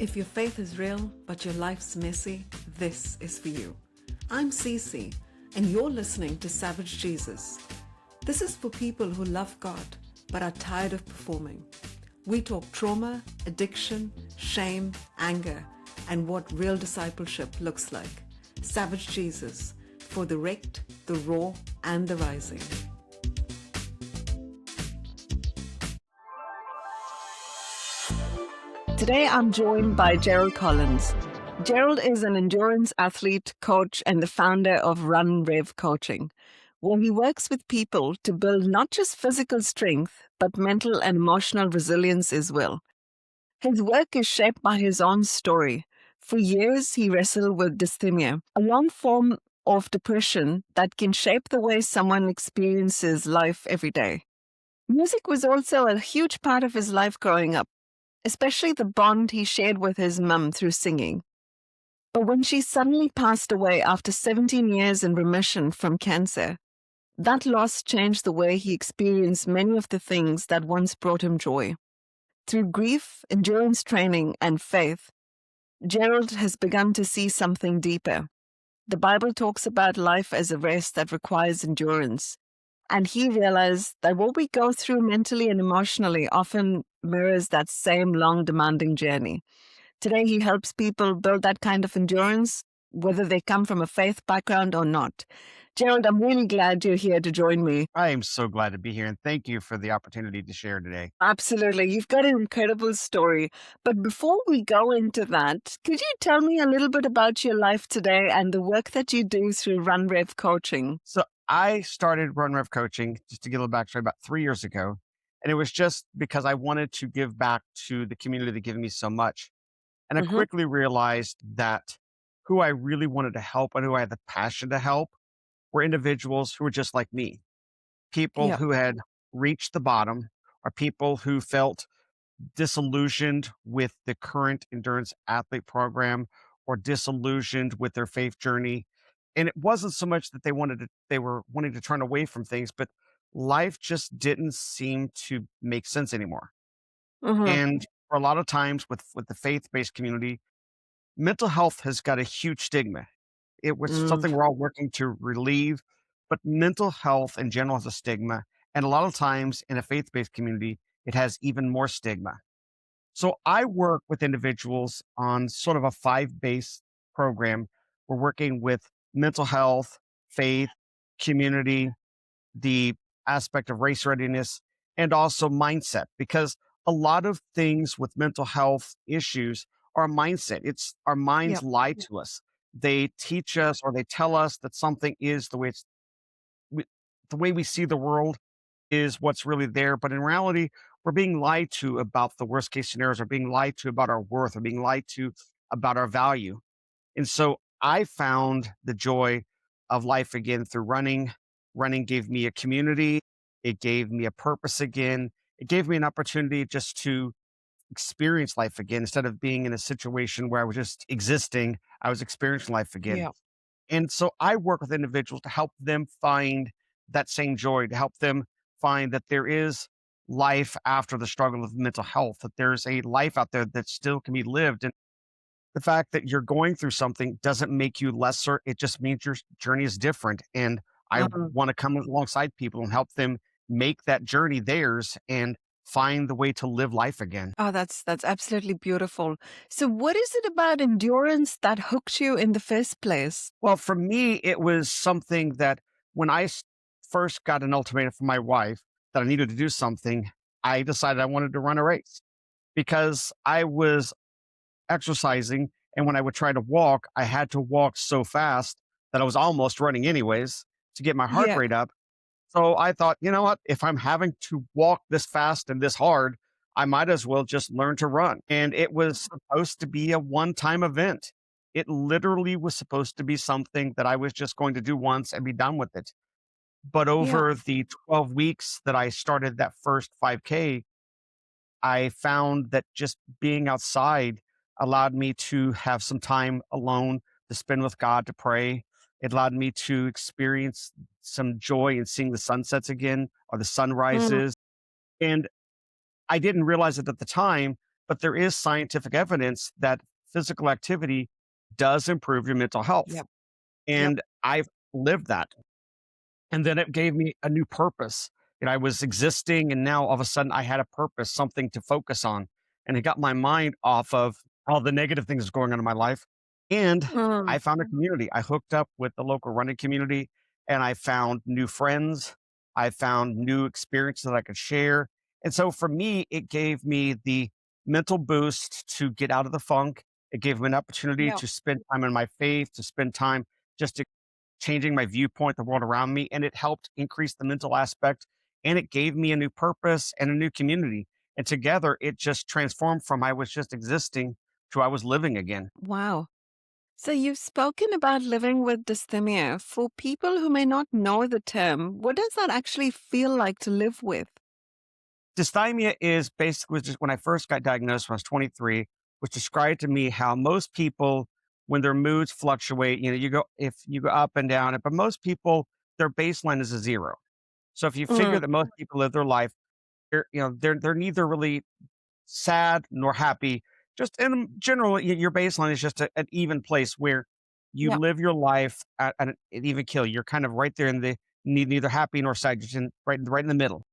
If your faith is real, but your life's messy, this is for you. I'm Cece, and you're listening to Savage Jesus. This is for people who love God, but are tired of performing. We talk trauma, addiction, shame, anger, and what real discipleship looks like. Savage Jesus, for the wrecked, the raw, and the rising. Today I'm joined by Gerald Collins. Gerald is an endurance athlete, coach, and the founder of RunRev Coaching, where he works with people to build not just physical strength, but mental and emotional resilience as well. His work is shaped by his own story. For years, he wrestled with dysthymia, a long form of depression that can shape the way someone experiences life every day. Music was also a huge part of his life growing up, especially the bond he shared with his mum through singing. But when she suddenly passed away after 17 years in remission from cancer, that loss changed the way he experienced many of the things that once brought him joy. Through grief, endurance training, and faith, Gerald has begun to see something deeper. The Bible talks about life as a race that requires endurance. And he realized that what we go through mentally and emotionally often mirrors that same long, demanding journey. Today, he helps people build that kind of endurance, whether they come from a faith background or not. Gerald, I'm really glad you're here to join me. I am so glad to be here, and thank you for the opportunity to share today. Absolutely. You've got an incredible story. But before we go into that, could you tell me a little bit about your life today and the work that you do through RunRev Coaching? So I started RunRev Coaching, just to give a little backstory, about 3 years ago. And it was just because I wanted to give back to the community that gave me so much. And I quickly realized that who I really wanted to help and who I had the passion to help were individuals who were just like me. People Yeah. who had reached the bottom, or people who felt disillusioned with the current endurance athlete program or disillusioned with their faith journey. And it wasn't so much that they were wanting to turn away from things, but life just didn't seem to make sense anymore. Mm-hmm. And for a lot of times with the faith-based community, mental health has got a huge stigma. It was something we're all working to relieve, but mental health in general has a stigma. And a lot of times in a faith-based community, it has even more stigma. So I work with individuals on sort of a 5 base program. We're working with mental health, faith, community, the aspect of race readiness, and also mindset, because a lot of things with mental health issues are mindset. It's our minds Yep. lie to us. They teach us or they tell us that something is we, the way we see the world is what's really there. But in reality, we're being lied to about the worst case scenarios, or being lied to about our worth, or being lied to about our value. And so I found the joy of life again through running. Running gave me a community. It gave me a purpose again. It gave me an opportunity just to experience life again. Instead of being in a situation where I was just existing, I was experiencing life again. Yeah. And so I work with individuals to help them find that same joy, to help them find that there is life after the struggle of mental health, that there's a life out there that still can be lived. And the fact that you're going through something doesn't make you lesser. It just means your journey is different. And I Mhm. want to come alongside people and help them make that journey theirs and find the way to live life again. Oh, that's absolutely beautiful. So what is it about endurance that hooked you in the first place? Well, for me, it was something that when first got an ultimatum from my wife that I needed to do something, I decided I wanted to run a race because I was exercising. And when I would try to walk, I had to walk so fast that I was almost running anyways to get my heart Yeah. rate up. So I thought, you know what? If I'm having to walk this fast and this hard, I might as well just learn to run. And it was supposed to be a one-time event. It literally was supposed to be something that I was just going to do once and be done with it. But Yeah. over the 12 weeks that I started that first 5K, I found that just being outside allowed me to have some time alone to spend with God, to pray. It allowed me to experience some joy in seeing the sunsets again or the Mm. sunrises. And I didn't realize it at the time, but there is scientific evidence that physical activity does improve your mental health. Yep. Yep. And I've lived that. And then it gave me a new purpose. And I was existing, and now all of a sudden I had a purpose, something to focus on. And it got my mind off of all the negative things going on in my life. And Mm. I found a community. I hooked up with the local running community and I found new friends. I found new experiences that I could share. And so for me, it gave me the mental boost to get out of the funk. It gave me an opportunity Yep. to spend time in my faith, to spend time just to changing my viewpoint, the world around me, and it helped increase the mental aspect, and it gave me a new purpose and a new community. And together, it just transformed from I was just existing to I was living again. Wow. So you've spoken about living with dysthymia. For people who may not know the term, what does that actually feel like to live with? Dysthymia is basically just when I first got diagnosed when I was 23, was described to me how most people, when their moods fluctuate, you go up and down, but most people, their baseline is a zero. So if you figure Mm. that most people live their life, they're neither really sad nor happy. Just in general, your baseline is just an even place where you Yep. live your life at an even kill. You're kind of right there in the neither happy nor sad, just right in the middle.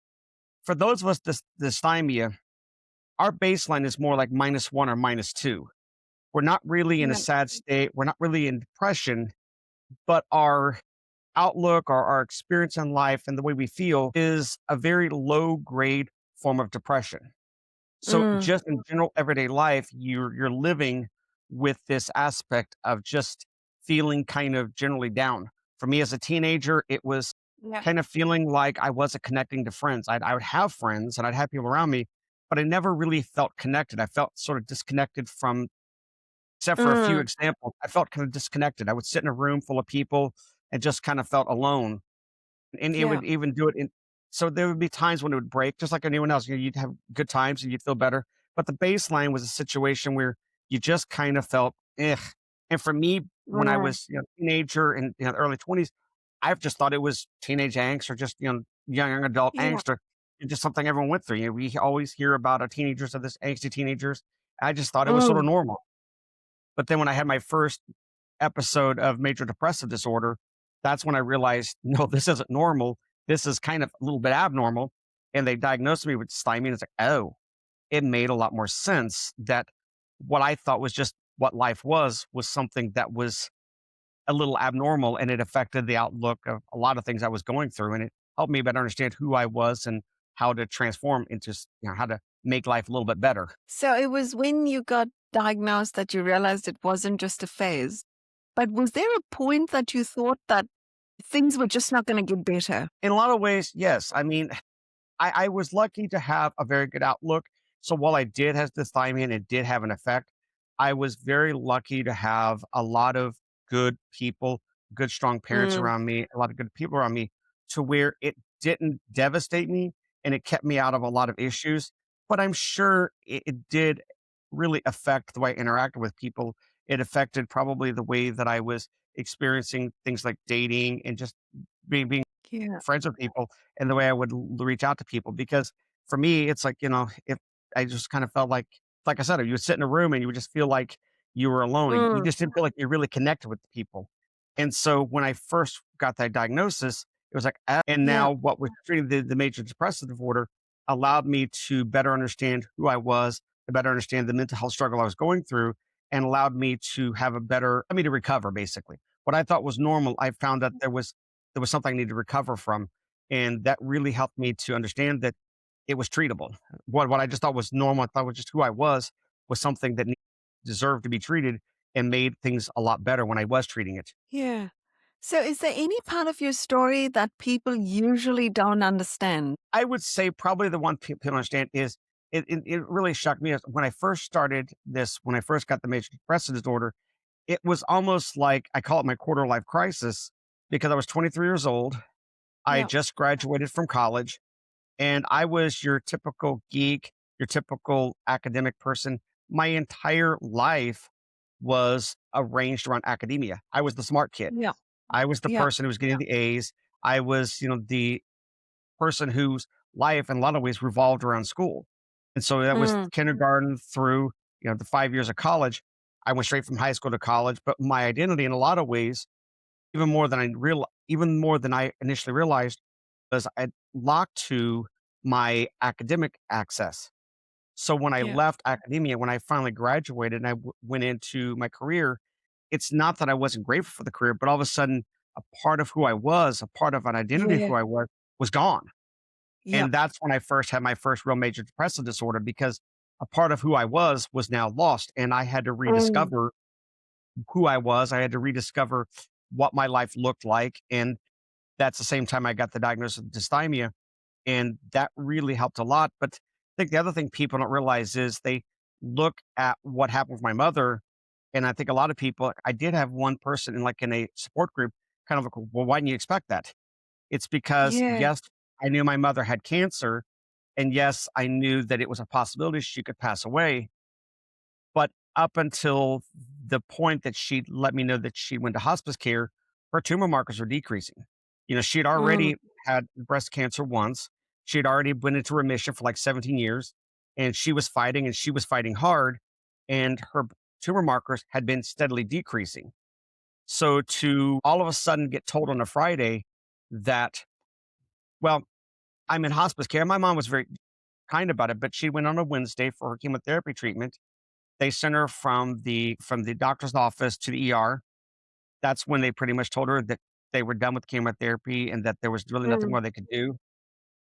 For those of us dysthymia, our baseline is more like -1 or -2. We're not really in a Yep. sad state. We're not really in depression, but our outlook or our experience in life and the way we feel is a very low grade form of depression. So Mm. just in general everyday life, you're living with this aspect of just feeling kind of generally down. For me as a teenager, it was Yep. kind of feeling like I wasn't connecting to friends. I would have friends and I'd have people around me, but I never really felt connected. I felt sort of disconnected from, except for a few Mm. examples. I felt kind of disconnected. I would sit in a room full of people and just kind of felt alone, and it Yeah. would even do it in, so there would be times when it would break just like anyone else. You'd have good times and you'd feel better, but the baseline was a situation where you just kind of felt, "Ugh." And for me, when I Mm. was, teenager and, early 20s, I've just thought it was teenage angst or just, young adult Yeah. angst, or it's just something everyone went through. We always hear about teenagers of this angsty teenagers. I just thought it was sort of Mm. normal. But then when I had my first episode of major depressive disorder, that's when I realized, no, this isn't normal. This is kind of a little bit abnormal. And they diagnosed me with dysthymia. And it's like, oh, it made a lot more sense that what I thought was just what life was something that was a little abnormal, and it affected the outlook of a lot of things I was going through. And it helped me better understand who I was and how to transform into, how to make life a little bit better. So it was when you got diagnosed that you realized it wasn't just a phase. But was there a point that you thought that things were just not going to get better? In a lot of ways, yes. I mean, I was lucky to have a very good outlook. So while I did have dysthymia and it did have an effect, I was very lucky to have a lot of good people, good, strong parents Mm. around me, a lot of good people around me to where it didn't devastate me and it kept me out of a lot of issues. But I'm sure it did really affect the way I interacted with people. It affected probably the way that I was experiencing things like dating and just being Yeah. friends with people, and the way I would reach out to people. Because for me, it's like, if I just kind of felt like I said, you would sit in a room and you would just feel like you were alone. And you Mm. just didn't feel like you really connected with the people. And so when I first got that diagnosis, it was like, and Yeah. now what was treating the major depressive disorder allowed me to better understand who I was, to better understand the mental health struggle I was going through, and allowed me to have a better, I mean, to recover basically. What I thought was normal, I found that there was something I needed to recover from. And that really helped me to understand that it was treatable. What I just thought was normal, I thought was just who I was something that deserved to be treated, and made things a lot better when I was treating it. Yeah. So is there any part of your story that people usually don't understand? I would say probably the one people understand is it really shocked me when I first started this, when I first got the major depressive disorder. It was almost like I call it my quarter life crisis because I was 23 years old. I had Yeah. just graduated from college. And I was your typical geek, your typical academic person. My entire life was arranged around academia. I was the smart kid. Yeah. I was the Yeah. person who was getting the A's. I was, the person whose life in a lot of ways revolved around school. And so that was Mm. kindergarten through, the 5 years of college. I went straight from high school to college, but my identity in a lot of ways, even more than I initially realized, was I locked to my academic access. So when I Yeah. left academia, when I finally graduated and went into my career, it's not that I wasn't grateful for the career, but all of a sudden, a part of who I was, a part of an identity of Yeah. who I was gone. Yep. And that's when I first had my first real major depressive disorder because a part of who I was now lost. And I had to Mm. rediscover who I was. I had to rediscover what my life looked like. And that's the same time I got the diagnosis of dysthymia. And that really helped a lot. But I think the other thing people don't realize is they look at what happened with my mother. And I think a lot of people, I did have one person in a support group kind of like, well, why didn't you expect that? It's because, Yeah. yes, I knew my mother had cancer. And yes, I knew that it was a possibility she could pass away. But up until the point that she let me know that she went to hospice care, her tumor markers were decreasing. She had Mm. already had breast cancer once. She had already been into remission for like 17 years, and she was fighting hard, and her tumor markers had been steadily decreasing. So to all of a sudden get told on a Friday that, well, I'm in hospice care, my mom was very kind about it, but she went on a Wednesday for her chemotherapy treatment. They sent her from the doctor's office to the ER. That's when they pretty much told her that they were done with chemotherapy and that there was really nothing Mm. more they could do.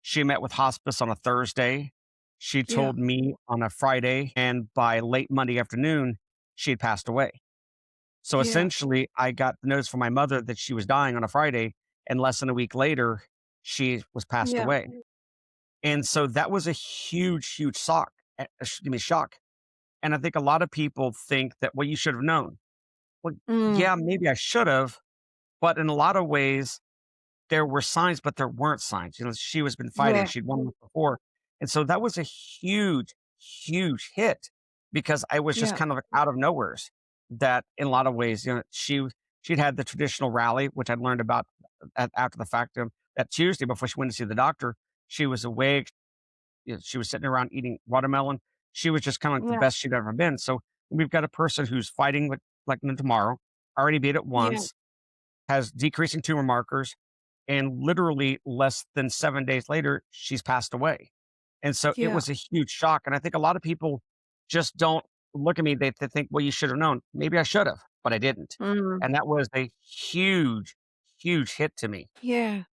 She met with hospice on a Thursday. She Yeah. told me on a Friday, and by late Monday afternoon, she had passed away. So Yeah. essentially, I got the news from my mother that she was dying on a Friday, and less than a week later, she was passed Yeah. away. And so that was a huge, huge shock. And I think a lot of people think that, well, you should have known. Well, Mm. yeah, maybe I should have, but in a lot of ways, there were signs, but there weren't signs. She was been fighting. Yeah. She'd won this before. And so that was a huge, huge hit because I was just Yeah. kind of like out of nowheres that in a lot of ways, she'd had the traditional rally, which I'd learned about after the fact of that Tuesday before she went to see the doctor. She was awake. She was sitting around eating watermelon. She was just kind of like the Yeah. best she'd ever been. So we've got a person who's fighting with like no tomorrow, already beat it Yeah. once, has decreasing tumor markers, and literally less than 7 days later, she's passed away. And so it Yeah. was a huge shock. And I think a lot of people just don't look at me. They think, well, you should have known. Maybe I should have, but I didn't. Mm. And that was a huge, huge hit to me. Yeah.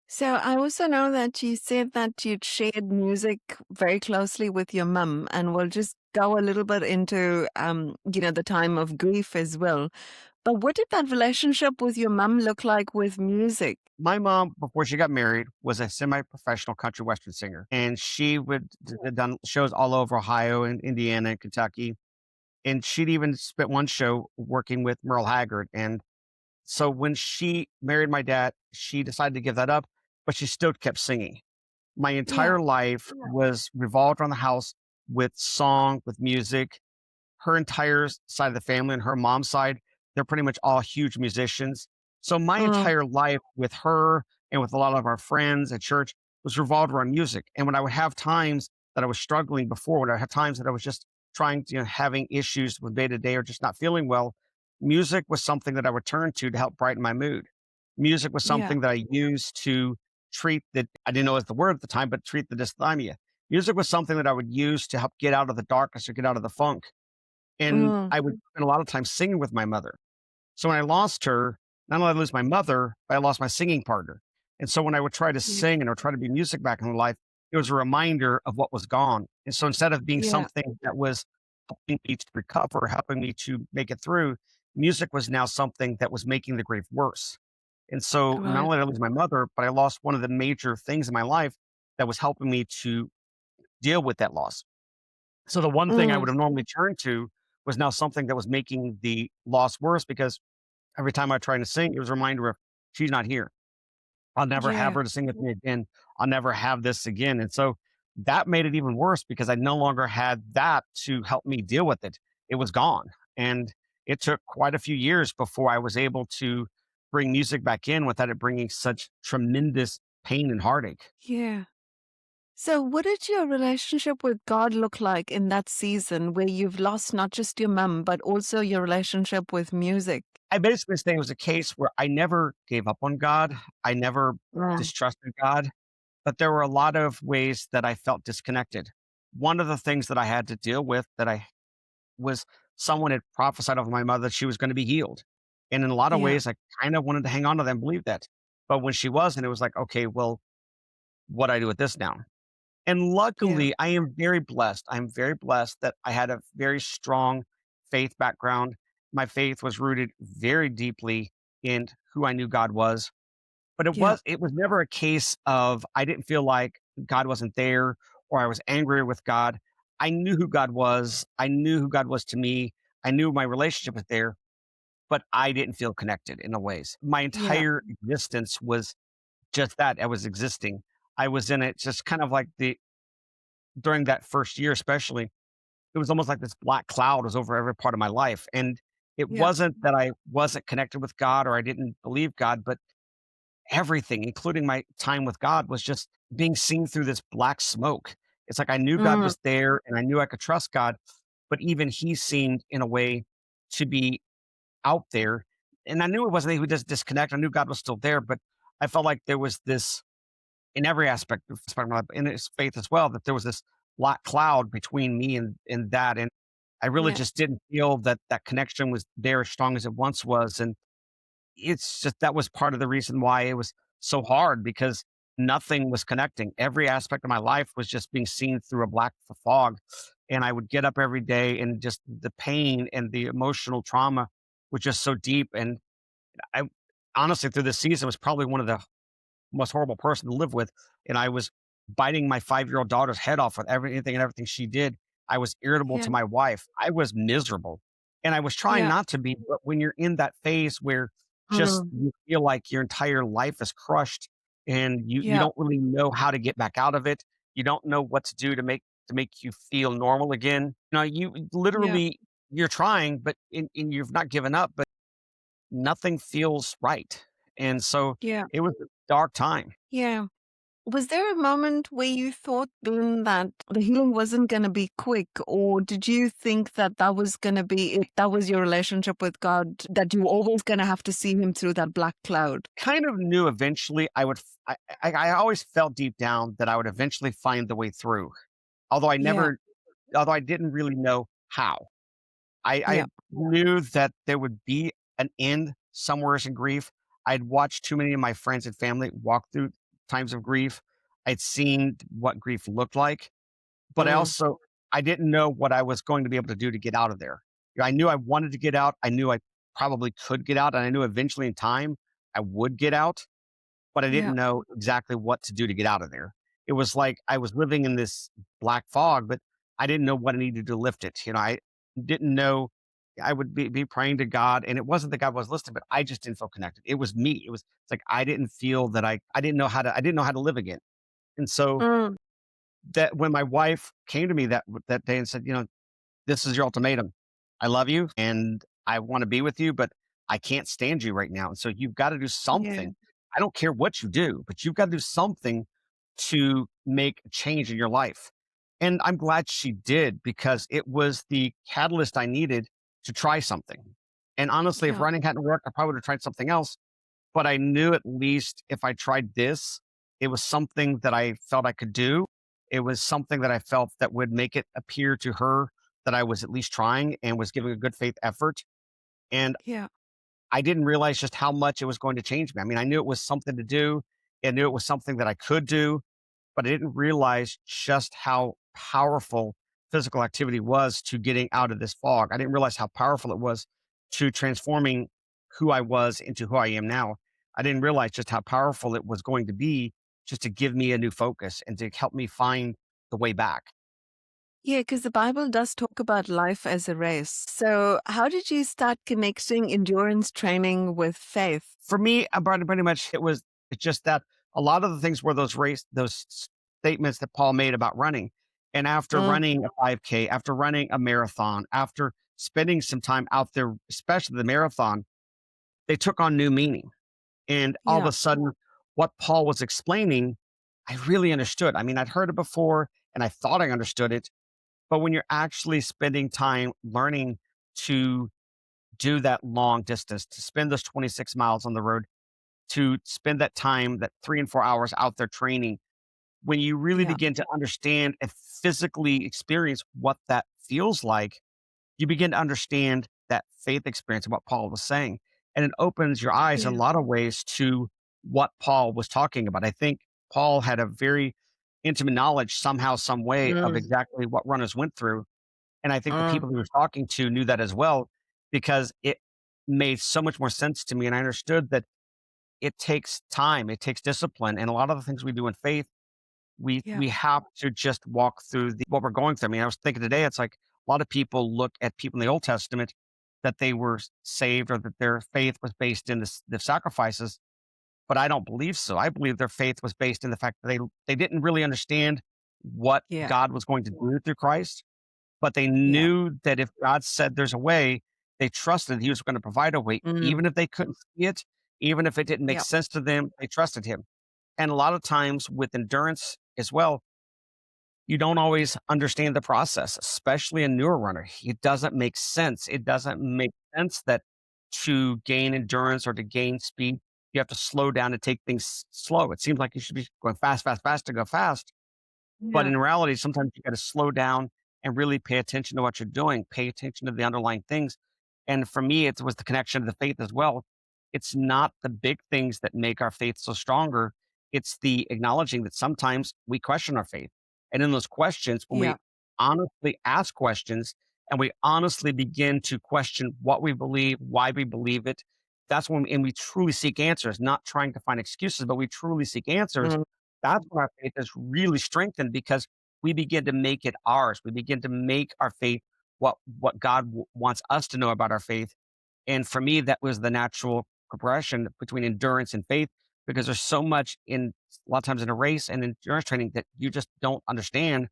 So I also know that you said that you'd shared music very closely with your mum, and we'll just go a little bit into the time of grief as well. But what did that relationship with your mum look like with music? My mom, before she got married, was a semi-professional country western singer, and she would had done shows all over Ohio and Indiana and Kentucky, and she'd even spent one show working with Merle Haggard. And so when she married my dad, she decided to give that up, but she still kept singing. My Yeah. entire life was revolved around the house with song, with music. Her entire side of the family and her mom's side, they're pretty much all huge musicians. So my Mm. entire life with her and with a lot of our friends at church was revolved around music. And when I would have times that I was struggling before, when I had times that I was just trying to, having issues with day to day or just not feeling well, music was something that I would turn to help brighten my mood. Music was Yeah. something that I used to treat that I didn't know was the word at the time, but treat the dysthymia. Music was something that I would use to help get out of the darkness or get out of the funk. And Mm. I would spend a lot of time singing with my mother. So when I lost her, not only did I lose my mother, but I lost my singing partner. And so when I would try to Yeah. sing and or try to be music back in my life, it was a reminder of what was gone. And so instead of being Yeah. something that was helping me to recover, helping me to make it through, music was now something that was making the grief worse. And so not Right. only did I lose my mother, but I lost one of the major things in my life that was helping me to deal with that loss. So the one thing I Mm. would have normally turned to was now something that was making the loss worse because every time I tried to sing, it was a reminder of she's not here. I'll never have Yeah. her to sing with me again. I'll never have this again. And so that made it even worse because I no longer had that to help me deal with it. It was gone. And it took quite a few years before I was able to bring music back in without it bringing such tremendous pain and heartache. Yeah. So, what did your relationship with God look like in that season where you've lost not just your mum, but also your relationship with music? I basically say it was a case where I never gave up on God. I never Mm. distrusted God, but there were a lot of ways that I felt disconnected. One of the things that I had to deal with that I was someone had prophesied over my mother that she was going to be healed. And in a lot of Yeah, ways, I kind of wanted to hang on to that and believe that. But when she wasn't, it was like, okay, well, what do I do with this now? And yeah, luckily, I am very blessed. I'm very blessed that I had a very strong faith background. My faith was rooted very deeply in who I knew God was. But yeah, it was never a case of I didn't feel like God wasn't there or I was angry with God. I knew who God was. I knew who God was to me. I knew my relationship was there, but I didn't feel connected in a ways. My yeah, entire existence was just that. I was existing. I was in it just kind of like the during that first year, especially, it was almost like this black cloud was over every part of my life. And it yeah, wasn't that I wasn't connected with God or I didn't believe God, but everything, including my time with God, was just being seen through this black smoke. It's like I knew God mm, was there and I knew I could trust God, but even He seemed in a way to be out there. And I knew it wasn't that He would just disconnect. I knew God was still there, but I felt like there was this in every aspect of my life, in His faith as well, that there was this black cloud between me and that. And I really yeah, just didn't feel that that connection was there as strong as it once was. And it's just that was part of the reason why it was so hard because nothing was connecting. Every aspect of my life was just being seen through a black fog. And I would get up every day and just the pain and the emotional trauma was just so deep. And I honestly, through this season, was probably one of the most horrible person to live with, and I was biting my 5-year-old daughter's head off with everything and everything she did. I was irritable yeah, to my wife. I was miserable, and I was trying yeah, not to be, but when you're in that phase where just mm, you feel like your entire life is crushed and you yeah, don't really know how to get back out of it, you don't know what to do to make you feel normal again. You know, you yeah, literally you're trying, but and you've not given up, but nothing feels right. And so yeah, it was a dark time. yeah. Was there a moment where you thought then that the healing wasn't going to be quick, or did you think that that was going to be it? That was your relationship with God, that you were always going to have to see Him through that black cloud? Kind of knew eventually I would I always felt deep down that I would eventually find the way through, although I Yeah, never although I didn't really know how. I yeah, knew that there would be an end somewheres in grief. I'd watched too many of my friends and family walk through times of grief. I'd seen what grief looked like, but mm, I didn't know what I was going to be able to do to get out of there. You know, I knew I wanted to get out. I knew I probably could get out, and I knew eventually in time I would get out, but I yeah, didn't know exactly what to do to get out of there. It was like I was living in this black fog, but I didn't know what I needed to lift it. You know, I didn't know I would be praying to God, and it wasn't that God was listening, but I just didn't feel connected. It was me. It's like I didn't feel that I didn't know how to I didn't know how to live again. And so mm, that when my wife came to me that day and said, you know, this is your ultimatum. I love you and I want to be with you, but I can't stand you right now. And so you've got to do yeah, something. I don't care what you do, but you've got to do something to make a change in your life. And I'm glad she did because it was the catalyst I needed to try something. And honestly, if yeah, running hadn't worked, I probably would have tried something else. But I knew at least if I tried this, it was something that I felt I could do. It was something that I felt that would make it appear to her that I was at least trying and was giving a good faith effort. And yeah, I didn't realize just how much it was going to change me. I mean, I knew it was something to do and knew it was something that I could do, but I didn't realize just how powerful physical activity was to getting out of this fog. I didn't realize how powerful it was to transforming who I was into who I am now. I didn't realize just how powerful it was going to be just to give me a new focus and to help me find the way back. yeah. Because the Bible does talk about life as a race. So, how did you start connecting endurance training with faith? For me, pretty much it's just that a lot of the things were those statements that Paul made about running. And after Mm, running a 5K, after running a marathon, after spending some time out there, especially the marathon, they took on new meaning. And all of yeah, a sudden, what Paul was explaining, I really understood. I mean, I'd heard it before and I thought I understood it, but when you're actually spending time learning to do that long distance, to spend those 26 miles on the road, to spend that time, that 3 and 4 hours out there training, when you really Yeah. begin to understand and physically experience what that feels like, you begin to understand that faith experience and what Paul was saying. And it opens your eyes in a Yeah. lot of ways to what Paul was talking about. I think Paul had a very intimate knowledge somehow, some way of Mm, exactly what runners went through. And I think the mm, people he was talking to knew that as well, because it made so much more sense to me. And I understood that it takes time, it takes discipline. And a lot of the things we do in faith, yeah. we have to just walk through what we're going through. I mean, I was thinking today, it's like a lot of people look at people in the Old Testament that they were saved or that their faith was based in the sacrifices, but I don't believe so. I believe their faith was based in the fact that they didn't really understand what Yeah. God was going to do through Christ, but they Yeah. knew that if God said there's a way, they trusted He was going to provide a way, Mm, even if they couldn't see it, even if it didn't make yeah. sense to them. They trusted Him. And a lot of times with endurance as well, you don't always understand the process, especially a newer runner. It doesn't make sense. It doesn't make sense that to gain endurance or to gain speed, you have to slow down and take things slow. It seems like you should be going fast, fast, fast to go fast. But Yeah. in reality, sometimes you got to slow down and really pay attention to what you're doing, pay attention to the underlying things. And for me, it was the connection to the faith as well. It's not the big things that make our faith so stronger. It's the acknowledging that sometimes we question our faith. And in those questions, when we Yeah. honestly ask questions and we honestly begin to question what we believe, why we believe it, that's when and we truly seek answers, not trying to find excuses, but we truly seek answers. Mm, That's when our faith is really strengthened because we begin to make it ours. We begin to make our faith what God wants us to know about our faith. And for me, that was the natural progression between endurance and faith because there's so much in a lot of times in a race and endurance training that you just don't understand,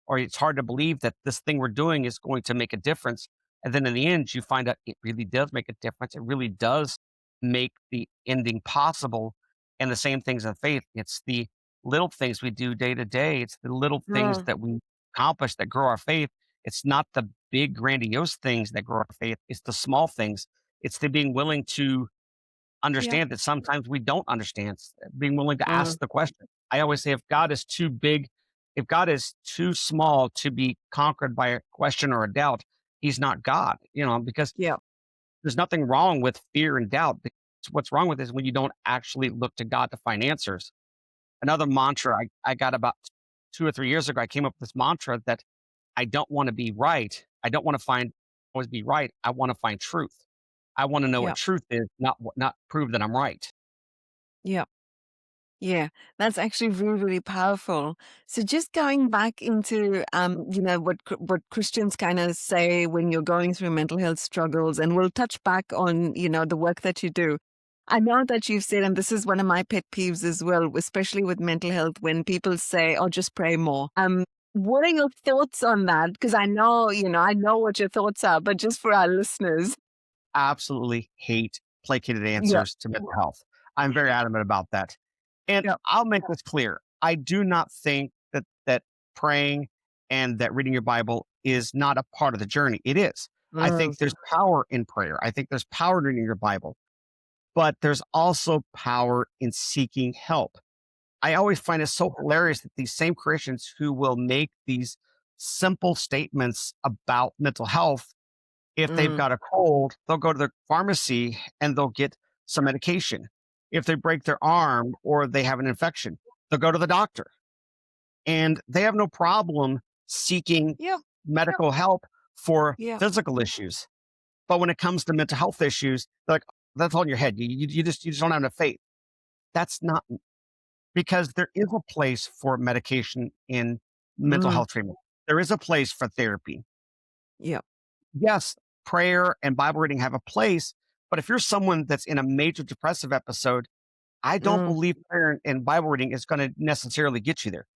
or it's hard to believe that this thing we're doing is going to make a difference. And then in the end, you find out it really does make a difference. It really does make the ending possible. And the same things in faith. It's the little things we do day to day. It's the little things mm, that we accomplish that grow our faith. It's not the big grandiose things that grow our faith. It's the small things. It's the being willing to yeah. understand that sometimes we don't understand, being willing to Mm, ask the question. I always say if God is too big, if God is too small to be conquered by a question or a doubt, he's not God, because yeah. there's nothing wrong with fear and doubt. What's wrong with it is when you don't actually look to God to find answers. Another mantra I got about 2 or 3 years ago, I came up with this mantra that I don't want to be right. I don't want to always be right. I want to find truth. I want to know what Yeah. truth is, not prove that I'm right. Yeah. Yeah, that's actually really, really powerful. So just going back into, what Christians kind of say when you're going through mental health struggles, and we'll touch back on, the work that you do. I know that you've said, and this is one of my pet peeves as well, especially with mental health, when people say, "Oh, just pray more." What are your thoughts on that? Because I know what your thoughts are, but just for our listeners. Absolutely hate placated Yeah. answers to mental health. I'm very adamant about that. And Yeah. I'll make this clear. I do not think that praying and that reading your Bible is not a part of the journey. It is. I Mm, think there's power in prayer. I think there's power in reading your Bible, but there's also power in seeking help. I always find it so hilarious that these same Christians who will make these simple statements about mental health, if they've mm, got a cold, they'll go to the pharmacy and they'll get some medication. If they break their arm or they have an infection, they'll go to the doctor and they have no problem seeking yep. medical help for Yeah. physical issues. But when it comes to mental health issues, they're like, that's all in your head. You just don't have enough faith. That's not because there is a place for medication in mental Mm, health treatment. There is a place for therapy. yeah. Yes, prayer and Bible reading have a place, but if you're someone that's in a major depressive episode, I don't Mm, believe prayer and Bible reading is going to necessarily get you there.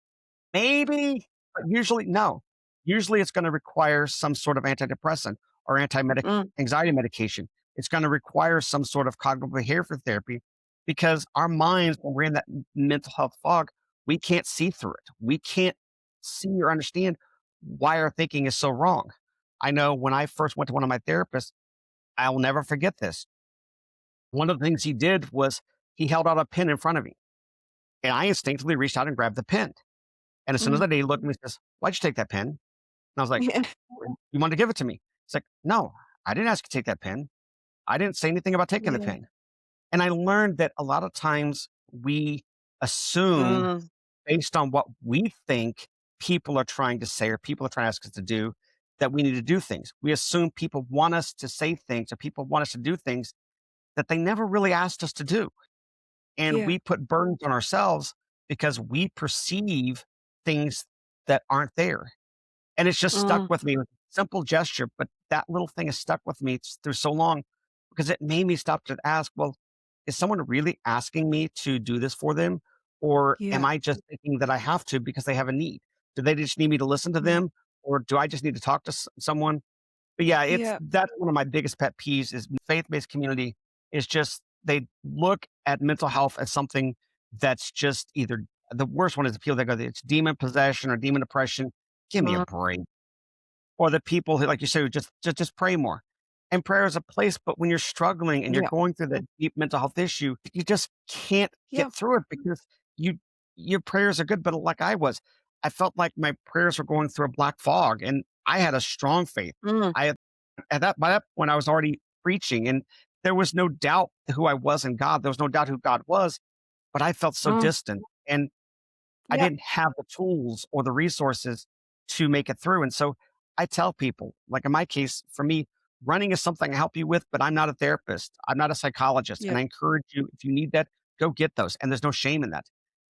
Maybe, but usually no. Usually it's going to require some sort of antidepressant or mm, anxiety medication. It's going to require some sort of cognitive behavior therapy because our minds, when we're in that mental health fog, we can't see through it. We can't see or understand why our thinking is so wrong. I know when I first went to one of my therapists, I will never forget this. One of the things he did was he held out a pen in front of me, and I instinctively reached out and grabbed the pen. And as soon as Mm. I did, he looked at me and says, "Why'd you take that pen?" And I was like, Yeah. "You wanted to give it to me." It's like, "No, I didn't ask you to take that pen. I didn't say anything about taking the Yeah. pen." And I learned that a lot of times we assume Mm. based on what we think people are trying to say or people are trying to ask us to do that we need to do things. We assume people want us to say things or people want us to do things that they never really asked us to do. And Yeah. we put burdens on ourselves because we perceive things that aren't there. And it's just stuck Mm. with me with a simple gesture, but that little thing has stuck with me through so long because it made me stop to ask, well, is someone really asking me to do this for them? Or am Yeah. I just thinking that I have to because they have a need? Do they just need me to listen to Mm. them? Or do I just need to talk to someone? But yeah, Yeah. that's one of my biggest pet peeves is faith-based community is just they look at mental health as something that's just either the worst one is the people that go, it's demon possession or demon oppression. Give me a Mm. break. Or the people who, like you said, who just pray more. And prayer is a place, but when you're struggling and you're Yeah. going through that deep mental health issue, you just can't Yeah. get through it because you your prayers are good, but like I was, I felt like my prayers were going through a black fog, and I had a strong faith. Mm. I had, at that by that point I was already preaching, and there was no doubt who I was in God. There was no doubt who God was, but I felt so Mm. distant. And I Yeah. didn't have the tools or the resources to make it through. And so I tell people, like in my case, for me, running is something I help you with, but I'm not a therapist. I'm not a psychologist. Yeah. And I encourage you, if you need that, go get those. And there's no shame in that.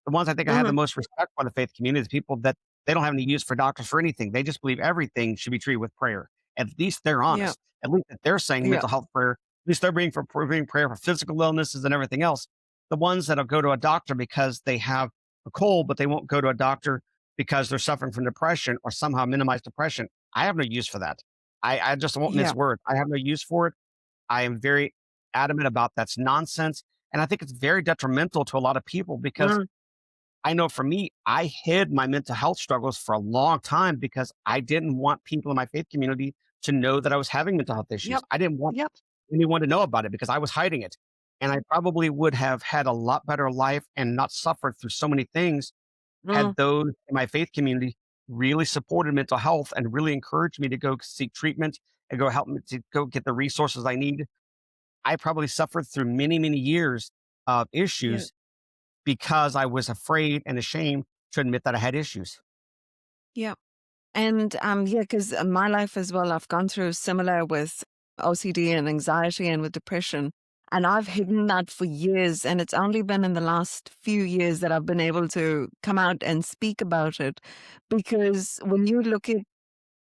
The ones I think I have the Mhm. most respect for in the faith community is people that they don't have any use for doctors for anything. They just believe everything should be treated with prayer. At least they're Yeah. honest. At least that they're saying Yeah. mental health prayer. At least they're being prayer for physical illnesses and everything else. The ones that'll go to a doctor because they have a cold, but they won't go to a doctor because they're suffering from depression or somehow minimize depression. I have no use for that. I just won't Yeah. mince words. I have no use for it. I am very adamant about that's nonsense. And I think it's very detrimental to a lot of people because Mm. I know for me, I hid my mental health struggles for a long time because I didn't want people in my faith community to know that I was having mental health issues. Yep. I didn't want Yep. anyone to know about it because I was hiding it. And I probably would have had a lot better life and not suffered through so many things Mm. had those in my faith community really supported mental health and really encouraged me to go seek treatment and go help me to go get the resources I need. I probably suffered through many, many years of Yeah. issues because I was afraid and ashamed to admit that I had issues. Yeah. And yeah, because my life as well, I've gone through similar with OCD and anxiety and with depression. And I've hidden that for years. And it's only been in the last few years that I've been able to come out and speak about it. Because when you look at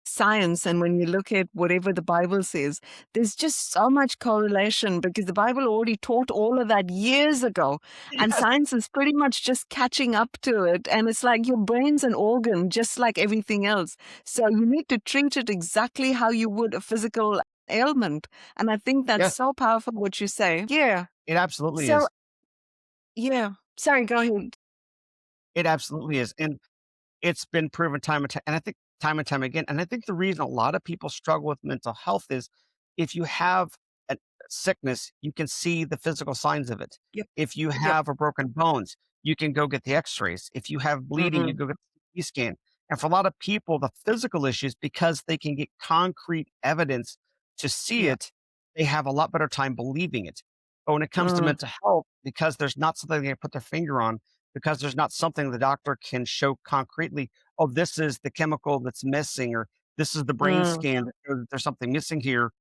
science and when you look at whatever the Bible says, there's just so much correlation because the Bible already taught all of that years ago. And Yes. science is pretty much just catching up to it. And it's like your brain's an organ, just like everything else. So you need to treat it exactly how you would a physical ailment. And I think that's Yes, so powerful what you say. Yeah. it absolutely So, is. yeah. Sorry, go ahead. It absolutely is. And it's been proven time and time, and I think time and time again. And I think the reason a lot of people struggle with mental health is if you have a sickness, you can see the physical signs of it. Yep. If you Yep. have a broken bones, you can go get the x-rays. If you have bleeding, you Mm. go get the CT scan. And for a lot of people, the physical issues, because they can get concrete evidence to see Yeah. it, they have a lot better time believing it. But when it comes to Mm. mental health, because there's not something they can put their finger on, because there's not something the doctor can show concretely, oh, this is the chemical that's missing, or this is the brain Mm. scan that shows that there's something missing here.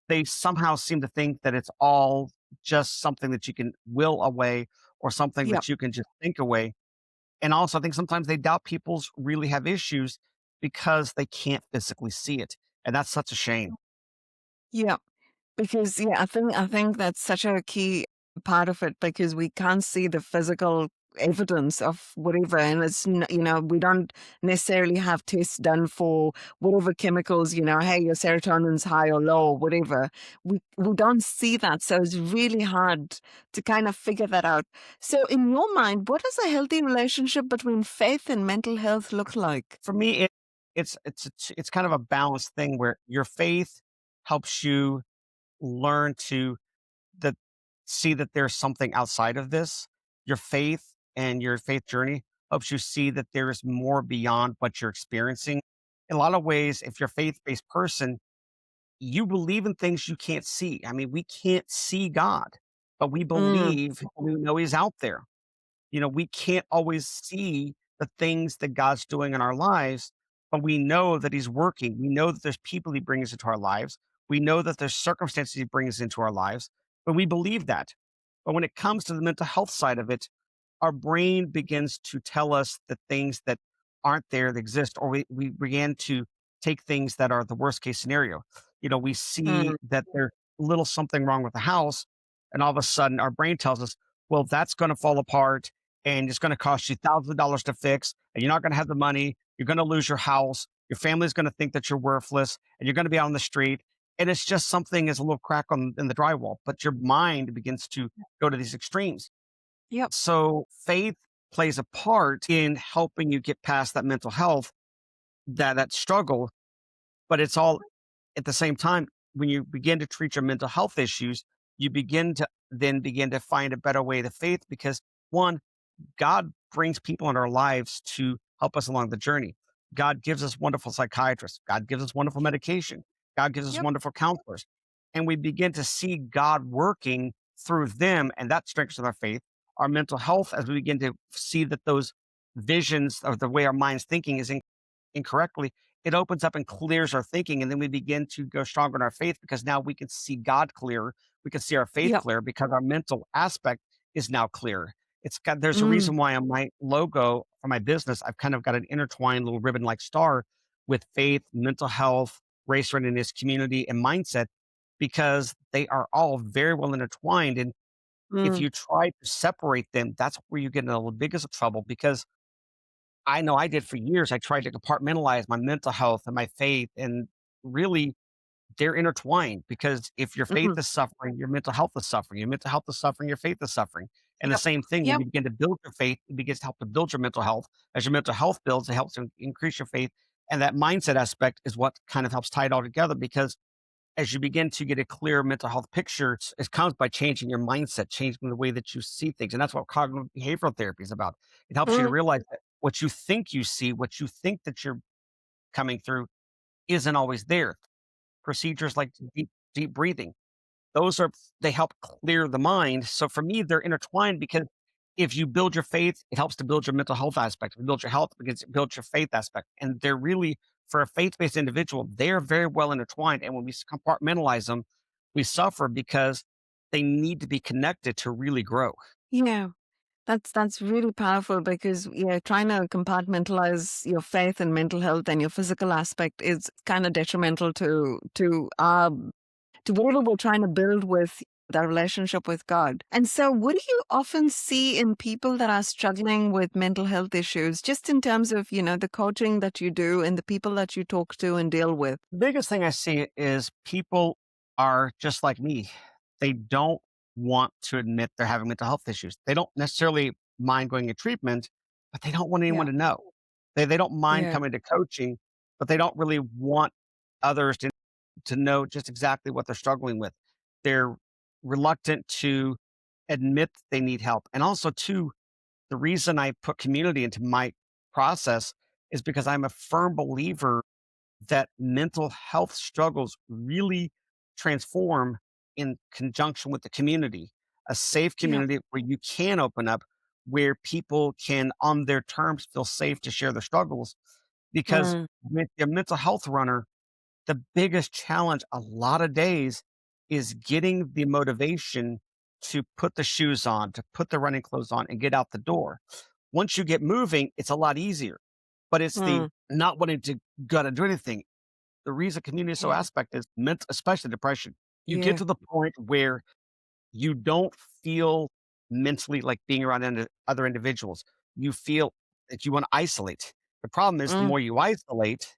They somehow seem to think that it's all just something that you can will away or something Yep. that you can just think away. And also, I think sometimes they doubt people's really have issues because they can't physically see it. And that's such a shame. Yep. Because, yeah, I think that's such a key part of it because we can't see the physical evidence of whatever. And we don't necessarily have tests done for whatever chemicals, hey, your serotonin's high or low or whatever. We don't see that. So it's really hard to kind of figure that out. So in your mind, what does a healthy relationship between faith and mental health look like? For me, it's kind of a balanced thing where your faith helps you learn to that see that there's something outside of this. Your faith and your faith journey helps you see that there is more beyond what you're experiencing. In a lot of ways, if you're a faith-based person, you believe in things you can't see. I mean, we can't see God, but we Mm, believe, we know He's out there. We can't always see the things that God's doing in our lives, but we know that He's working. We know that there's people He brings into our lives. We know that there's circumstances He brings into our lives, but we believe that. But when it comes to the mental health side of it, our brain begins to tell us the things that aren't there that exist, or we begin to take things that are the worst case scenario. We see mm, that there's a little something wrong with the house, and all of a sudden our brain tells us, well, that's going to fall apart and it's going to cost you thousands of dollars to fix, and you're not going to have the money. You're going to lose your house. Your family's going to think that you're worthless, and you're going to be out on the street. And it's just something as a little crack in the drywall, but your mind begins to go to these extremes. yep, So faith plays a part in helping you get past that mental health, that struggle, but it's all at the same time, when you begin to treat your mental health issues, you begin to find a better way to faith because one, God brings people in our lives to help us along the journey. God gives us wonderful psychiatrists. God gives us wonderful medication. God gives us yep, wonderful counselors. And we begin to see God working through them, and that strengthens our faith. Our mental health, as we begin to see that those visions of the way our mind's thinking is incorrectly, it opens up and clears our thinking. And then we begin to go stronger in our faith because now we can see God clearer. We can see our faith yep. clear because our mental aspect is now clear. There's a Mm, reason why on my logo for my business, I've kind of got an intertwined little ribbon like star with faith, mental health, race readiness, community, and mindset, because they are all very well intertwined. And if mm, you try to separate them, that's where you get into the biggest trouble because I know I did for years. I tried to compartmentalize my mental health and my faith, and really they're intertwined because if your faith mhm, is suffering, your mental health is suffering. Your mental health is suffering, your faith is suffering. And the yep, same thing, when yep, you begin to build your faith, it begins to help to build your mental health. As your mental health builds, it helps to increase your faith. And that mindset aspect is what kind of helps tie it all together because as you begin to get a clear mental health picture, it comes by changing your mindset, changing the way that you see things. And that's what cognitive behavioral therapy is about. It helps you to mm, realize that what you think you see, what you think that you're coming through, isn't always there. Procedures like deep breathing, those are they help clear the mind. So for me, they're intertwined because if you build your faith, it helps to build your mental health aspect. If you build your health, because it builds your faith aspect. And they're really, for a faith-based individual, they're very well intertwined. And when we compartmentalize them, we suffer because they need to be connected to really grow. yeah. That's really powerful because trying to compartmentalize your faith and mental health and your physical aspect is kind of detrimental to whatever we're trying to build with that relationship with God. And so, what do you often see in people that are struggling with mental health issues, just in terms of the coaching that you do and the people that you talk to and deal with? The biggest thing I see is people are just like me. They don't want to admit they're having mental health issues. They don't necessarily mind going to treatment, but they don't want anyone Yeah, to know. They don't mind yeah, coming to coaching, but they don't really want others to know just exactly what they're struggling with. They're reluctant to admit they need help. And also, too, the reason I put community into my process is because I'm a firm believer that mental health struggles really transform in conjunction with the community, a safe yeah, community where you can open up, where people can, on their terms, feel safe to share their struggles. Because mm, with your mental health runner, the biggest challenge a lot of days is getting the motivation to put the shoes on, to put the running clothes on and get out the door. Once you get moving, it's a lot easier, but it's the mm, not wanting to gotta do anything. The reason community is so yeah, aspect is especially depression. You get yeah, to the point where you don't feel mentally, like being around other individuals. You feel that you want to isolate. The problem is the Mm. more you isolate,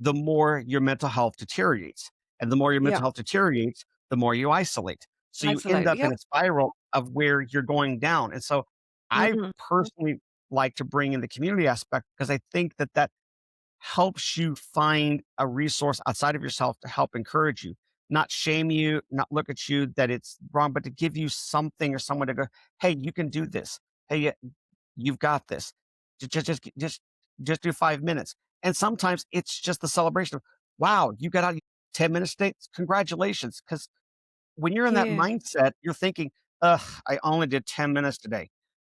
the more your mental health deteriorates. And the more your Yeah. mental health deteriorates, the more you isolate. So you end Isolate. up in Yep. a spiral of where you're going down. And so I Mm. personally like to bring in the community aspect because I think that that helps you find a resource outside of yourself to help encourage you, not shame you, not look at you that it's wrong, but to give you something or someone to go, hey, you can do this. Hey, you've got this. Just do 5 minutes. And sometimes it's just the celebration of, wow, you got out 10 minutes today. Congratulations. Because when you're in that Yeah. mindset, you're thinking, ugh, I only did 10 minutes today.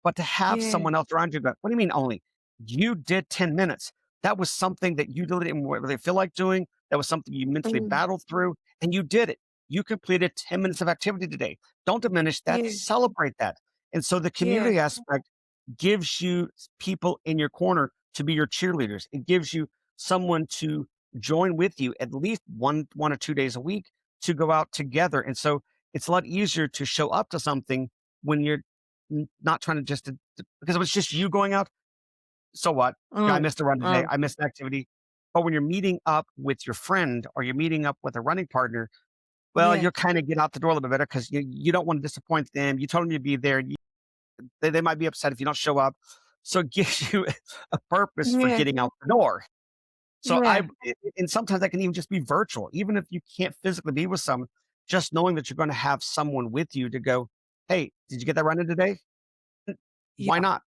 But to have Yeah. someone else around you go, what do you mean only? You did 10 minutes. That was something that you didn't really feel like doing. That was something you mentally Mm. battled through, and you did it. You completed 10 minutes of activity today. Don't diminish that. Yeah. Celebrate that. And so the Yeah. community aspect gives you people in your corner to be your cheerleaders. It gives you someone to join with you at least one or 2 days a week to go out together. And so it's a lot easier to show up to something when you're not trying to because if it's just you going out, so what? Yeah, I Mm. missed a run today. Mm. I missed an activity. But when you're meeting up with your friend or you're meeting up with a running partner, well, Yeah. you'll kind of get out the door a little bit better because you don't want to disappoint them. You told them you'd be there. They might be upset if you don't show up. So it gives you a purpose for Yeah. getting out the door. So Yeah. and sometimes that can even just be virtual, even if you can't physically be with someone, just knowing that you're going to have someone with you to go, hey, did you get that run in today? Why Yeah. not?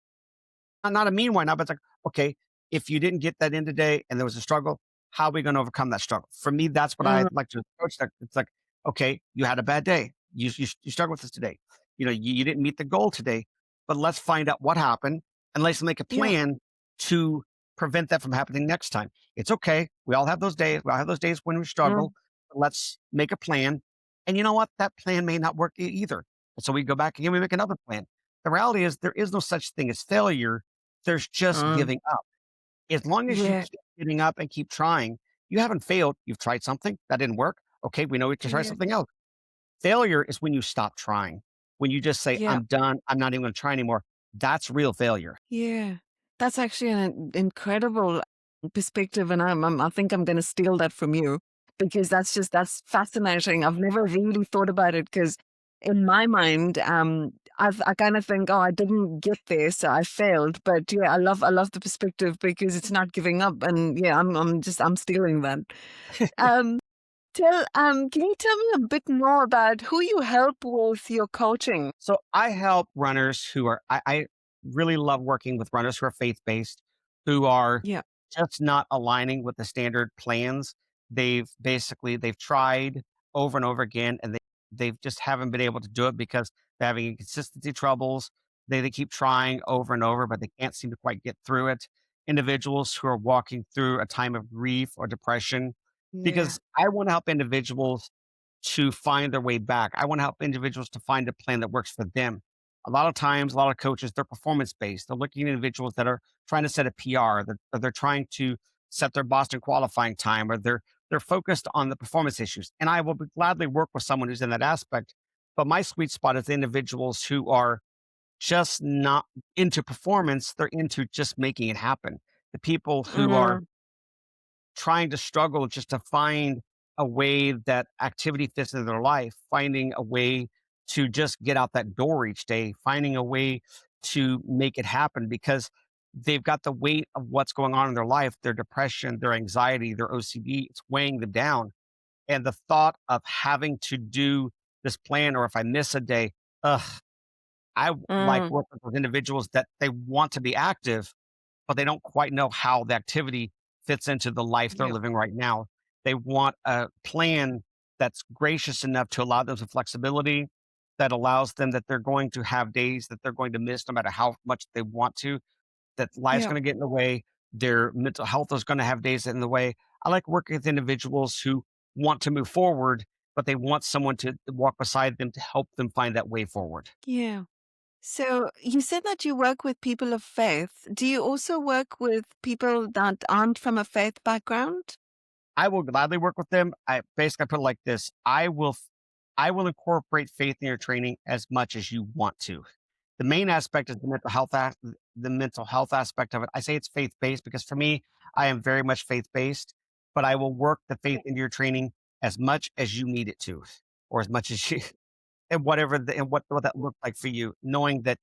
Not a mean why not, but it's like, okay, if you didn't get that in today and there was a struggle, how are we going to overcome that struggle? For me, that's what I Mm. like to approach that. It's like, okay, you had a bad day. You struggled with this today. You didn't meet the goal today, but let's find out what happened and let's make a Yeah. plan to prevent that from happening next time. It's okay. We all have those days. We all have those days when we struggle. Mm. Let's make a plan. And you know what? That plan may not work either. And so we go back again, we make another plan. The reality is there is no such thing as failure. There's just Mm. giving up. As long as you Yeah. keep getting up and keep trying, you haven't failed. You've tried something that didn't work. Okay, we know we can try Yeah. something else. Failure is when you stop trying. When you just say, Yeah. I'm done. I'm not even going to try anymore. That's real failure. Yeah. That's actually an incredible perspective, and I think I'm going to steal that from you because that's fascinating. I've never really thought about it because in my mind, I kind of think, oh, I didn't get there, so I failed. But yeah, I love the perspective because it's not giving up, and yeah, I'm stealing that. Um, can you tell me a bit more about who you help with your coaching? So I help runners I really love working with runners who are faith based, who are Yeah. just not aligning with the standard plans. They've tried over and over again and they've just haven't been able to do it because they're having inconsistency troubles. They keep trying over and over, but they can't seem to quite get through it. Individuals who are walking through a time of grief or depression, Yeah. because I want to help individuals to find their way back. I want to help individuals to find a plan that works for them. A lot of times, a lot of coaches, they're performance based. They're looking at individuals that are trying to set a PR, or they're trying to set their Boston qualifying time, or they're focused on the performance issues. And I will gladly work with someone who's in that aspect. But my sweet spot is the individuals who are just not into performance. They're into just making it happen. The people who are Mm. trying to struggle just to find a way that activity fits into their life, finding a way to just get out that door each day, finding a way to make it happen because they've got the weight of what's going on in their life, their depression, their anxiety, their OCD, it's weighing them down. And the thought of having to do this plan, or if I miss a day, ugh, like Mm. working with individuals that they want to be active, but they don't quite know how the activity fits into the life they're Yeah. living right now. They want a plan that's gracious enough to allow them some flexibility, that allows them that they're going to have days that they're going to miss no matter how much they want to, that life's Yeah. going to get in the way. Their mental health is going to have days in the way. I like working with individuals who want to move forward, but they want someone to walk beside them to help them find that way forward. Yeah. So you said that you work with people of faith. Do you also work with people that aren't from a faith background? I will gladly work with them. I basically put it like this. I will incorporate faith in your training as much as you want to. The main aspect is the mental health aspect of it. I say it's faith-based because for me, I am very much faith-based, but I will work the faith into your training as much as you need it to, or as much as you and whatever and what that looked like for you, knowing that,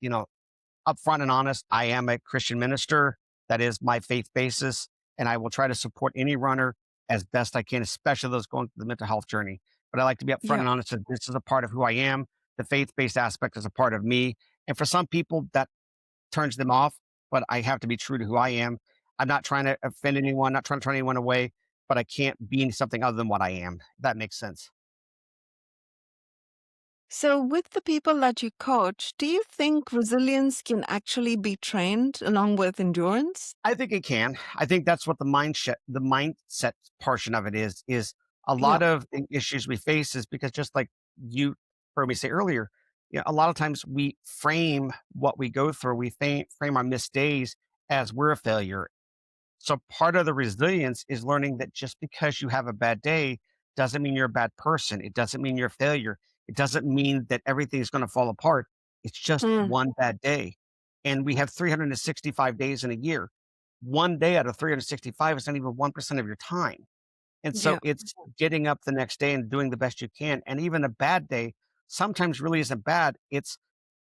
upfront and honest, I am a Christian minister. That is my faith basis, and I will try to support any runner as best I can, especially those going through the mental health journey. But I like to be upfront Yeah. and honest that this is a part of who I am. The faith-based aspect is a part of me. And for some people, that turns them off, but I have to be true to who I am. I'm not trying to offend anyone, not trying to turn anyone away, but I can't be something other than what I am. If that makes sense. So, with the people that you coach, do you think resilience can actually be trained along with endurance? I think it can. I think that's what the mindset portion of it is a Yeah. lot of the issues we face is because just like you heard me say earlier, a lot of times we frame what we go through, we frame our missed days as we're a failure. So part of the resilience is learning that just because you have a bad day doesn't mean you're a bad person. It doesn't mean you're a failure. It doesn't mean that everything's going to fall apart. It's just Mm, one bad day. And we have 365 days in a year. One day out of 365 is not even 1% of your time. And so yeah. it's getting up the next day and doing the best you can. And even a bad day sometimes really isn't bad. It's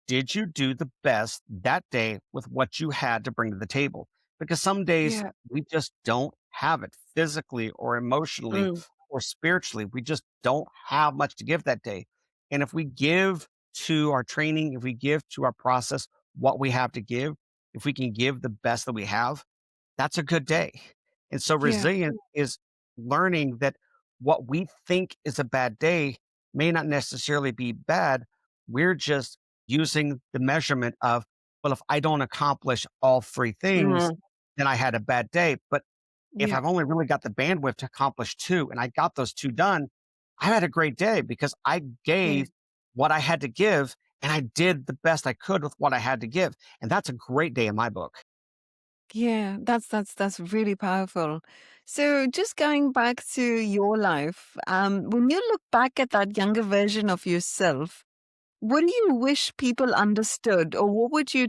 did you do the best that day with what you had to bring to the table? Because some days Yeah. we just don't have it physically or emotionally Mm, or spiritually. We just don't have much to give that day. And if we give to our training, if we give to our process what we have to give, if we can give the best that we have, that's a good day. And so yeah. resilience is learning that what we think is a bad day may not necessarily be bad. We're just using the measurement of, well, if I don't accomplish all three things, Mm, then I had a bad day. But if yeah. I've only really got the bandwidth to accomplish two and I got those two done, I had a great day because I Yeah. gave what I had to give and I did the best I could with what I had to give. And that's a great day in my book. Yeah, that's really powerful. So, just going back to your life, when you look back at that younger version of yourself, what do you wish people understood, or what would you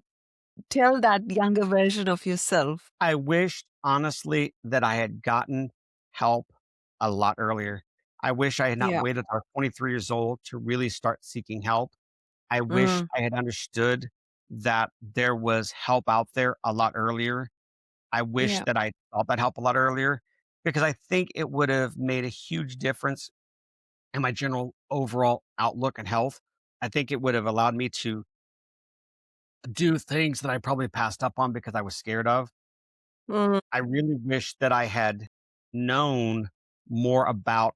tell that younger version of yourself? I wished honestly that I had gotten help a lot earlier. I wish I had not Yeah. waited till I was 23 years old to really start seeking help. I wish Mm, I had understood that there was help out there a lot earlier. I wish yeah. that I sought that help a lot earlier because I think it would have made a huge difference in my general overall outlook and health. I think it would have allowed me to do things that I probably passed up on because I was scared of. Mm, I really wish that I had known more about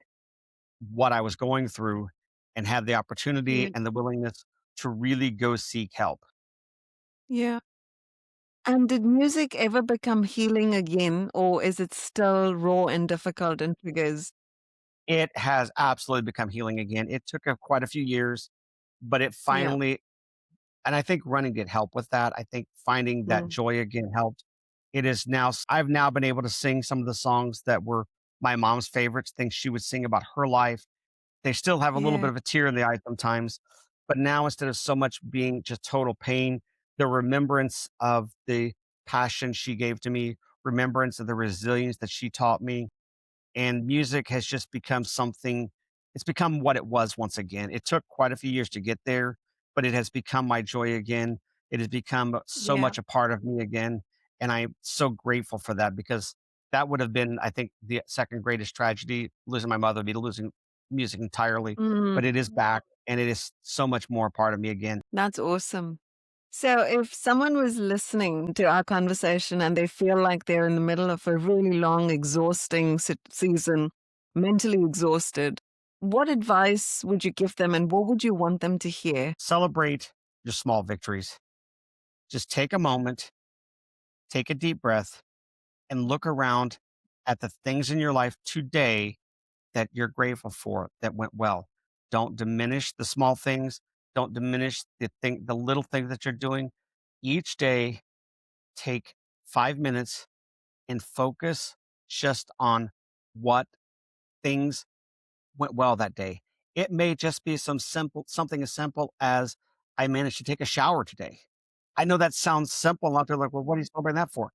what I was going through and had the opportunity yeah. and the willingness to really go seek help. Yeah. And did music ever become healing again, or is it still raw and difficult and triggers? It has absolutely become healing again. It took quite a few years, but it Yeah. finally, and I think running did help with that. I think finding that Mm, joy again helped. It is now, I've now been able to sing some of the songs that were my mom's favorites, things she would sing about her life. They still have a little bit yeah. of a tear in the eye sometimes, but now instead of so much being just total pain, the remembrance of the passion she gave to me, remembrance of the resilience that she taught me, and music has just become something it's become what it was once again. It took quite a few years to get there, but it has become my joy again. It has become so Yeah. much a part of me again, and I'm so grateful for that because that would have been, I think, the second greatest tragedy. Losing my mother would be losing music entirely, but Mm, it is back, and it is so much more a part of me again. that's awesome. So, if someone was listening to our conversation and they feel like they're in the middle of a really long, exhausting season, mentally exhausted, what advice would you give them and what would you want them to hear? Celebrate your small victories. Just take a moment, take a deep breath, and look around at the things in your life today that you're grateful for that went well. Don't diminish the small things. Don't diminish the little things that you're doing. Each day, take 5 minutes and focus just on what things went well that day. It may just be something as simple as I managed to take a shower today. I know that sounds simple. A lot of people are like, well, what are you celebrating that for?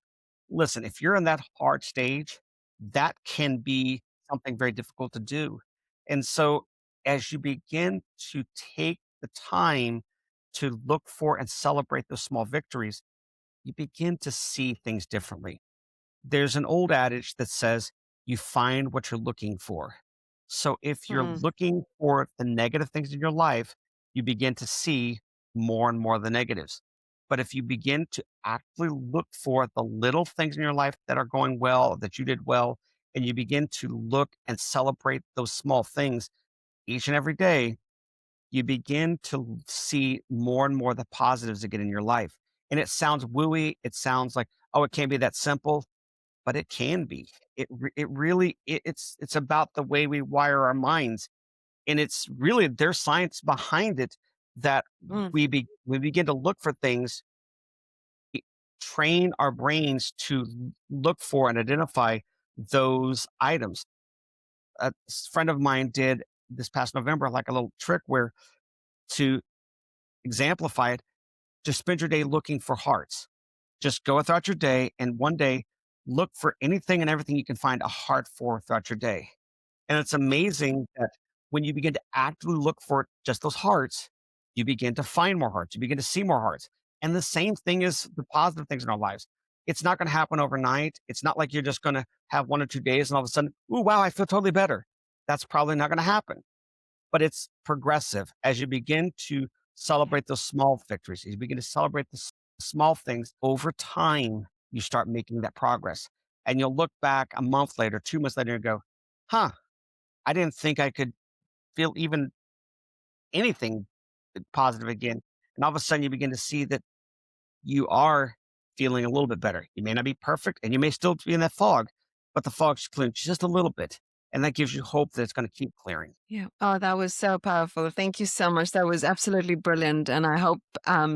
Listen, if you're in that hard stage, that can be something very difficult to do. And so as you begin to take the time to look for and celebrate those small victories, you begin to see things differently. There's an old adage that says you find what you're looking for. So if you're Mm, looking for the negative things in your life, you begin to see more and more of the negatives. But if you begin to actively look for the little things in your life that are going well, that you did well, and you begin to look and celebrate those small things each and every day, you begin to see more and more of the positives that get in your life. And it sounds wooey. It sounds like, oh, it can't be that simple, but it can be. It really it's about the way we wire our minds, and it's really there's science behind it that mm, we begin to look for things, i- train our brains to look for and identify those items. Friend of mine did this past November like a little trick where to exemplify it, just spend your day looking for hearts. Just go throughout your day and one day look for anything and everything you can find a heart for throughout your day. And it's amazing that when you begin to actively look for just those hearts, you begin to find more hearts. You begin to see more hearts. And the same thing is the positive things in our lives. It's not going to happen overnight. It's not like you're just going to have 1 or 2 days and all of a sudden, ooh, wow, I feel totally better. That's probably not going to happen, but it's progressive as you begin to yeah. celebrate those small victories. As you begin to celebrate the small things over time, you start making that progress. And you'll look back a month later, 2 months later, and go, huh, I didn't think I could feel even anything positive again. And all of a sudden, you begin to see that you are feeling a little bit better. You may not be perfect and you may still be in that fog, but the fog's clearing just a little bit. And that gives you hope that it's going to keep clearing. Yeah. Oh, that was so powerful. Thank you so much. That was absolutely brilliant. And I hope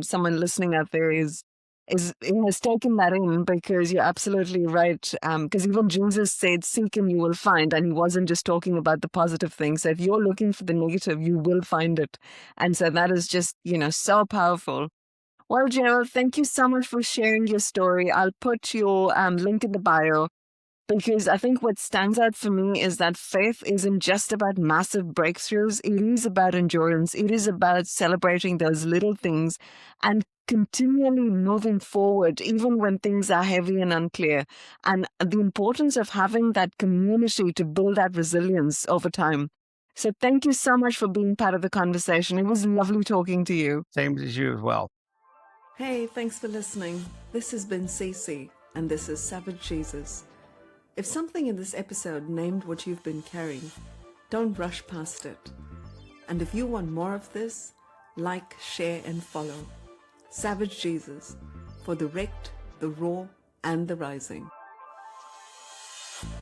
someone listening out there is has taken that in because you're absolutely right. Because even Jesus said, "Seek and you will find," and he wasn't just talking about the positive things. So if you're looking for the negative, you will find it. And so that is just so powerful. Well, Gerald, thank you so much for sharing your story. I'll put your link in the bio. Because I think what stands out for me is that faith isn't just about massive breakthroughs. It is about endurance. It is about celebrating those little things and continually moving forward, even when things are heavy and unclear. And the importance of having that community to build that resilience over time. So thank you so much for being part of the conversation. It was lovely talking to you. Same as you as well. Hey, thanks for listening. This has been Cece, and this is Savage Jesus. If something in this episode named what you've been carrying, don't rush past it. And if you want more of this, like, share, and follow Savage Jesus for the wrecked, the raw, and the rising.